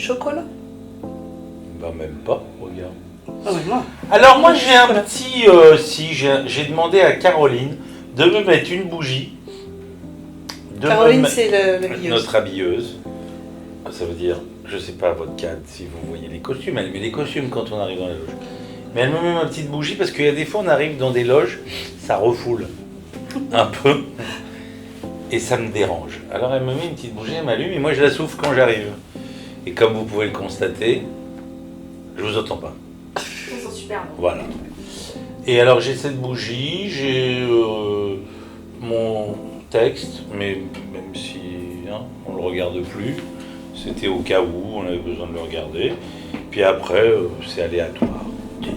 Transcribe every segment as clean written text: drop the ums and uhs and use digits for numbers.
chocolat. Ben même pas, regarde. Ah ouais, moi. Alors moi j'ai un petit... j'ai demandé à Caroline de me mettre une bougie. Caroline, c'est l'habilleuse. Notre habilleuse. Ça veut dire, je sais pas votre cadre si vous voyez les costumes, elle met les costumes quand on arrive dans les loges. Mais elle me met ma petite bougie parce qu'il y a des fois on arrive dans des loges, ça refoule un peu et ça me dérange. Alors elle me met une petite bougie, elle m'allume et moi je la souffle quand j'arrive. Et comme vous pouvez le constater, je vous entends pas. Ça sent super bon. Voilà. Et alors j'ai cette bougie, j'ai mon texte, mais même si on le regarde plus, c'était au cas où on avait besoin de le regarder. Puis après, c'est aléatoire.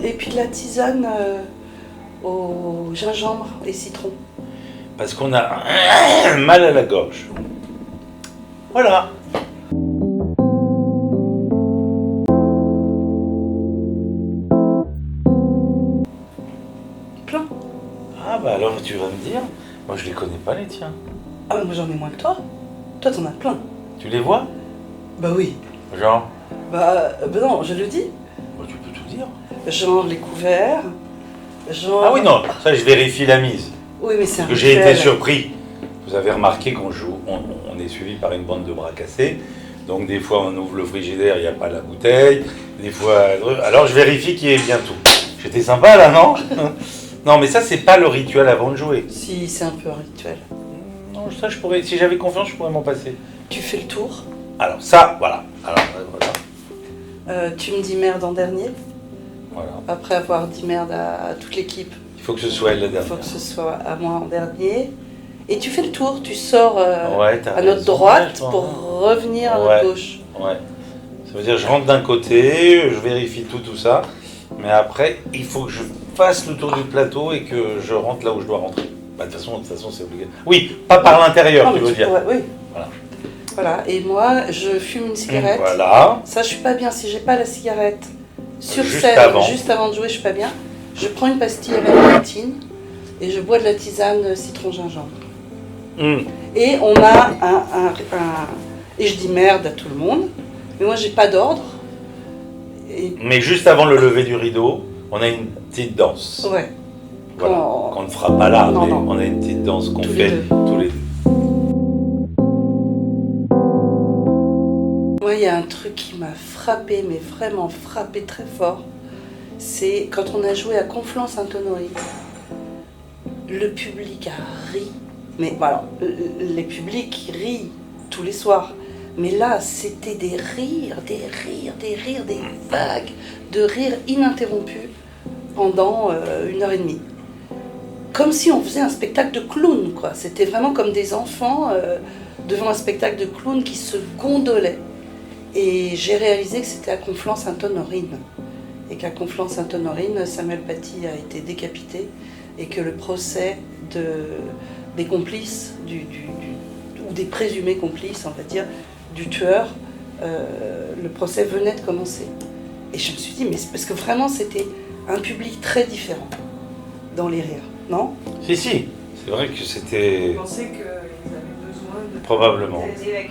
Et puis de la tisane au gingembre et citron. Parce qu'on a mal à la gorge. Voilà. Plein. Ah bah alors tu vas me dire, moi je les connais pas les tiens. Ah mais moi j'en ai moins que toi. Toi t'en as plein. Tu les vois? Bah oui. Genre? Bah non, je le dis. Bah, tu peux tout dire. Genre les couverts. Genre... Ah oui non, ça je vérifie la mise. Oui mais c'est un Parce que j'ai été rituel. surpris. Vous avez remarqué qu'on joue, on est suivi par une bande de bras cassés. Donc des fois on ouvre le frigidaire, il n'y a pas la bouteille. Des fois, alors je vérifie qu'il y ait bien tout. J'étais sympa là, non? Non mais ça c'est pas le rituel avant de jouer. Si, c'est un peu un rituel. Non, ça je pourrais, si j'avais confiance, je pourrais m'en passer. Tu fais le tour. Alors ça, voilà. Alors voilà. Tu me dis merde en dernier. Voilà. Après avoir dit merde à toute l'équipe. Il faut que ce soit elle la Il dernière. faut que ce soit à moi en dernier. Et tu fais le tour, tu sors Ouais, t'as à notre raison, droite ouais, pour revenir à notre gauche. Ouais. Ça veut dire je rentre d'un côté, je vérifie tout ça, mais après il faut que je fasse le tour du plateau et que je rentre là où je dois rentrer. Bah, de toute façon c'est obligatoire. Oui, pas par l'intérieur, Non, tu mais veux dire. pourrais- oui. Voilà. Voilà. Et moi, je fume une cigarette. Voilà. Ça, je suis pas bien. Si j'ai pas la cigarette sur Juste scène, avant. juste avant de jouer, je suis pas bien. Je prends une pastille à valentine et je bois de la tisane citron-gingembre. Et on a et je dis merde à tout le monde, mais moi j'ai pas d'ordre. Et Mais juste avant le lever du rideau, on a une petite danse. ouais. Voilà. Quand- Qu'on ne fera pas là, Non, mais non. on a une petite danse qu'on Tous les fait deux. tous les deux. Moi, il y a un truc qui m'a frappé, mais vraiment frappé très fort. C'est quand on a joué à Conflans-Sainte-Honorine. Le public a ri. Mais voilà, les publics rient tous les soirs. Mais là, c'était des rires, des vagues de rires ininterrompus pendant 1h30. Comme si on faisait un spectacle de clown, quoi. C'était vraiment comme des enfants devant un spectacle de clown qui se gondolaient. Et j'ai réalisé que c'était à Conflans-Sainte-Honorine. Et qu'à Conflans-Sainte-Honorine, Samuel Paty a été décapité et que le procès des complices, ou des présumés complices, on va dire, du tueur, le procès venait de commencer. Et je me suis dit, mais c'est parce que vraiment c'était un public très différent dans les rires, non? Si, c'est vrai que c'était Je pensais qu'ils avaient besoin de probablement. d'évacuer.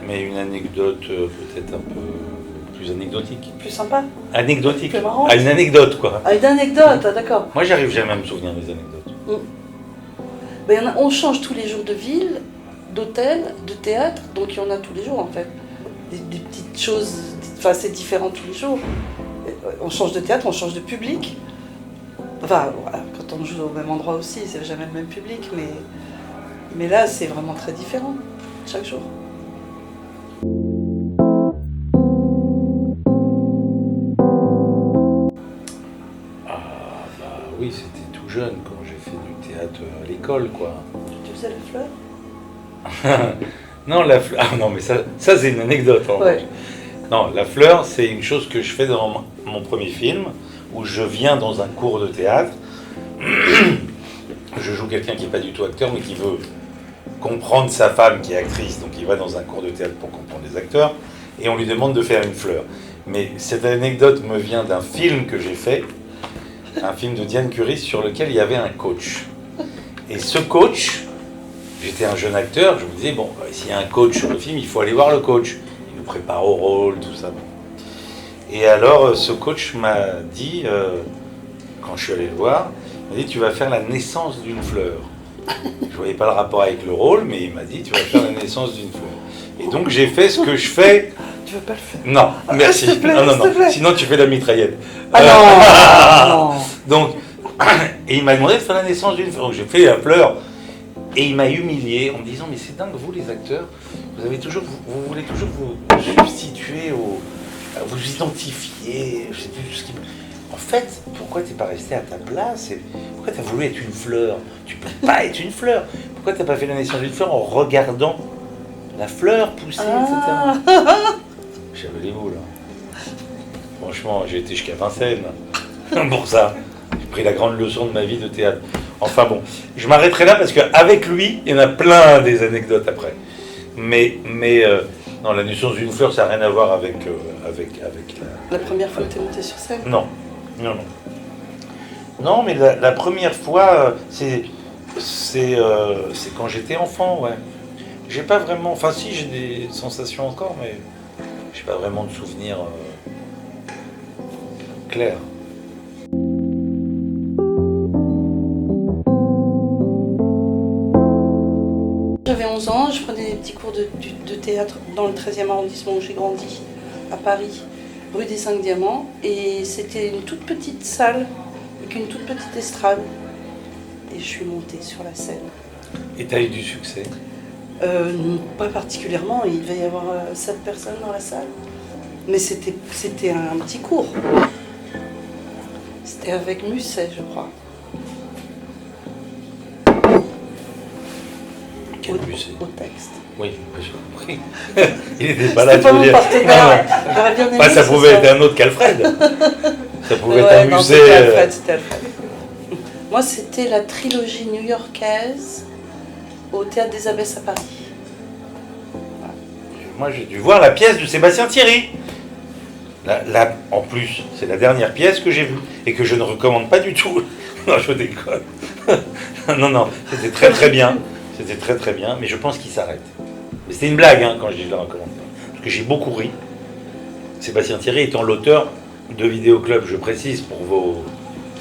Mais une anecdote peut-être un peu plus anecdotique. Plus sympa? Anecdotique. Plus marrant. Ah, une anecdote quoi. Ah, une anecdote, ah, d'accord. Moi j'arrive jamais à me souvenir des anecdotes. Ben, on change tous les jours de ville, d'hôtel, de théâtre, donc il y en a tous les jours en fait. Des petites choses, enfin c'est différent tous les jours. On change de théâtre, on change de public. Enfin, voilà, quand on joue au même endroit aussi, c'est jamais le même public, mais là c'est vraiment très différent, chaque jour. Ah bah oui, c'était tout jeune quand j'ai fait du théâtre à l'école quoi. Tu faisais la fleur? Non, la fleur. Ah non, mais ça c'est une anecdote. En Ouais. fait. Non, la fleur, c'est une chose que je fais dans mon premier film, où je viens dans un cours de théâtre. Je joue quelqu'un qui n'est pas du tout acteur, mais qui veut comprendre sa femme qui est actrice. Donc il va dans un cours de théâtre pour comprendre les acteurs, et on lui demande de faire une fleur. Mais cette anecdote me vient d'un film que j'ai fait, un film de Diane Curie sur lequel il y avait un coach. Et ce coach, j'étais un jeune acteur, je me disais, bon, s'il y a un coach sur le film, il faut aller voir le coach. prépare au rôle, tout ça. Et alors, ce coach m'a dit, quand je suis allé le voir, il m'a dit, tu vas faire la naissance d'une fleur. Je ne voyais pas le rapport avec le rôle, mais il m'a dit, tu vas faire la naissance d'une fleur. Et donc, j'ai fait ce que je fais. Tu veux pas le faire? Non, merci. S'il te plaît, Non, s'il te plaît. Sinon, tu fais la mitraillette. Ah non, non. Donc, et il m'a demandé de faire la naissance d'une fleur. Donc, j'ai fait la fleur. Et il m'a humilié en me disant, mais c'est dingue, vous les acteurs, vous voulez toujours vous substituer, vous identifier. Je sais plus ce qui... En fait, pourquoi t'es pas resté à ta place? Pourquoi t'as voulu être une fleur? Tu peux pas être une fleur. Pourquoi t'as pas fait la naissance d'une fleur en regardant la fleur pousser, etc. J'avais les boules. Franchement, j'ai été jusqu'à Vincennes pour ça. J'ai pris la grande leçon de ma vie de théâtre. Enfin bon, je m'arrêterai là parce qu'avec lui, il y en a plein des anecdotes après. Mais non, la naissance d'une fleur, ça n'a rien à voir avec La première fois que tu es monté sur scène? Non. Non, mais la première fois, c'est quand j'étais enfant, ouais. J'ai pas vraiment... Enfin si, j'ai des sensations encore, mais j'ai pas vraiment de souvenirs clairs. J'avais 11 ans, je prenais des petits cours de théâtre dans le 13e arrondissement où j'ai grandi, à Paris, rue des 5 Diamants. Et c'était une toute petite salle, avec une toute petite estrade. Et je suis montée sur la scène. Et t'as eu du succès? Pas particulièrement, il devait y avoir 7 personnes dans la salle. Mais c'était un petit cours. C'était avec Musset, je crois. Quel Musset? Au texte. Oui, j'ai compris. Il était pas là, C'était tu pas veux mon dire. partenaire. J'aurais bien aimé. Bah, ça ce pouvait soir. être un autre qu'Alfred. Ça pouvait être Ouais, un non, musée. c'était Alfred. Moi, c'était la trilogie new-yorkaise au Théâtre des Abbesses à Paris. Moi, j'ai dû voir la pièce de Sébastien Thierry. En plus, c'est la dernière pièce que j'ai vue et que je ne recommande pas du tout. Non, je déconne. Non, c'était très très bien. C'était très très bien, mais je pense qu'il s'arrête. Mais c'était une blague quand je dis je la recommande pas. Parce que j'ai beaucoup ri. Sébastien Thierry étant l'auteur de Vidéoclub, je précise pour vos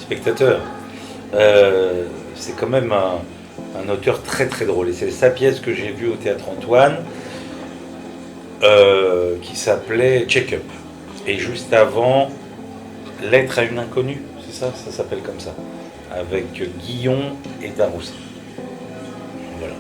spectateurs. C'est quand même un auteur très très drôle. Et c'est sa pièce que j'ai vue au Théâtre Antoine qui s'appelait Check-up. Et juste avant, Lettre à une inconnue, c'est ça? Ça s'appelle comme ça. Avec Guillon et Daroussin. Voilà.